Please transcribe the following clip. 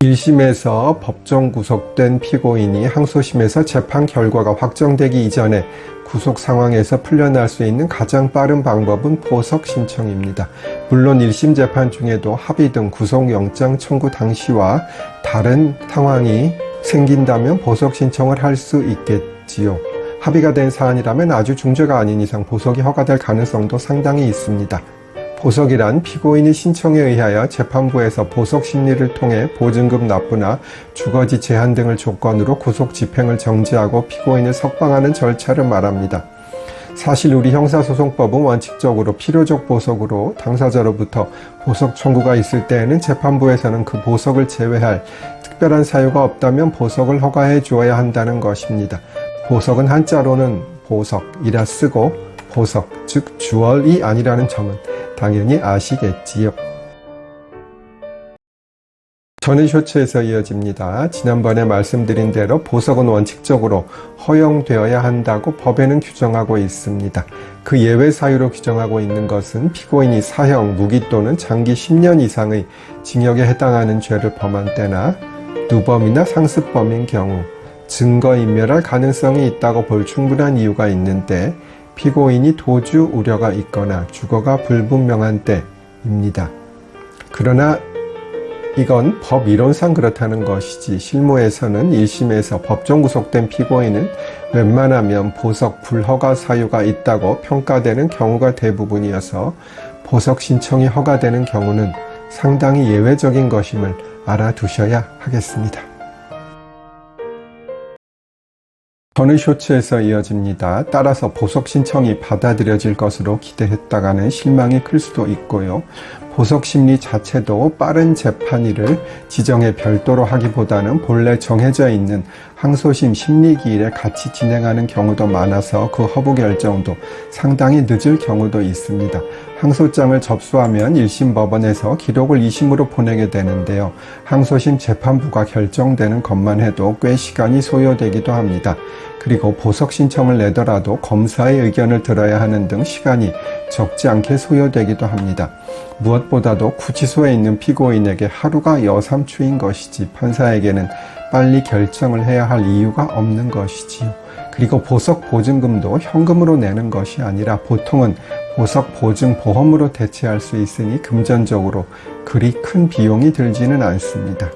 1심에서 법정 구속된 피고인이 항소심에서 재판 결과가 확정되기 이전에 구속 상황에서 풀려날 수 있는 가장 빠른 방법은 보석 신청입니다. 물론 1심 재판 중에도 합의 등 구속영장 청구 당시와 다른 상황이 생긴다면 보석 신청을 할 수 있겠지요. 합의가 된 사안이라면 아주 중죄가 아닌 이상 보석이 허가될 가능성도 상당히 있습니다. 보석이란 피고인이 신청에 의하여 재판부에서 보석 심리를 통해 보증금 납부나 주거지 제한 등을 조건으로 구속 집행을 정지하고 피고인을 석방하는 절차를 말합니다. 사실 우리 형사소송법은 원칙적으로 필요적 보석으로 당사자로부터 보석 청구가 있을 때에는 재판부에서는 그 보석을 제외할 특별한 사유가 없다면 보석을 허가해 주어야 한다는 것입니다. 보석은 한자로는 보석이라 쓰고 보석, 즉 주얼이 아니라는 점은 당연히 아시겠지요. 전의 쇼츠에서 이어집니다. 지난번에 말씀드린 대로 보석은 원칙적으로 허용되어야 한다고 법에는 규정하고 있습니다. 그 예외 사유로 규정하고 있는 것은 피고인이 사형, 무기 또는 장기 10년 이상의 징역에 해당하는 죄를 범한 때나 누범이나 상습범인 경우 증거인멸할 가능성이 있다고 볼 충분한 이유가 있는데 피고인이 도주 우려가 있거나 주거가 불분명한 때입니다. 그러나 이건 법 이론상 그렇다는 것이지 실무에서는 1심에서 법정 구속된 피고인은 웬만하면 보석 불허가 사유가 있다고 평가되는 경우가 대부분이어서 보석 신청이 허가되는 경우는 상당히 예외적인 것임을 알아두셔야 하겠습니다. 전의 쇼츠에서 이어집니다. 따라서 보석 신청이 받아들여질 것으로 기대했다가는 실망이 클 수도 있고요. 보석 심리 자체도 빠른 재판일을 지정해 별도로 하기보다는 본래 정해져 있는 항소심 심리기일에 같이 진행하는 경우도 많아서 그 허브 결정도 상당히 늦을 경우도 있습니다. 항소장을 접수하면 1심 법원에서 기록을 2심으로 보내게 되는데요. 항소심 재판부가 결정되는 것만 해도 꽤 시간이 소요되기도 합니다. 그리고 보석 신청을 내더라도 검사의 의견을 들어야 하는 등 시간이 적지 않게 소요되기도 합니다. 무엇보다도 구치소에 있는 피고인에게 하루가 여삼추인 것이지 판사에게는 빨리 결정을 해야 할 이유가 없는 것이지요. 그리고 보석 보증금도 현금으로 내는 것이 아니라 보통은 보석 보증 보험으로 대체할 수 있으니 금전적으로 그리 큰 비용이 들지는 않습니다.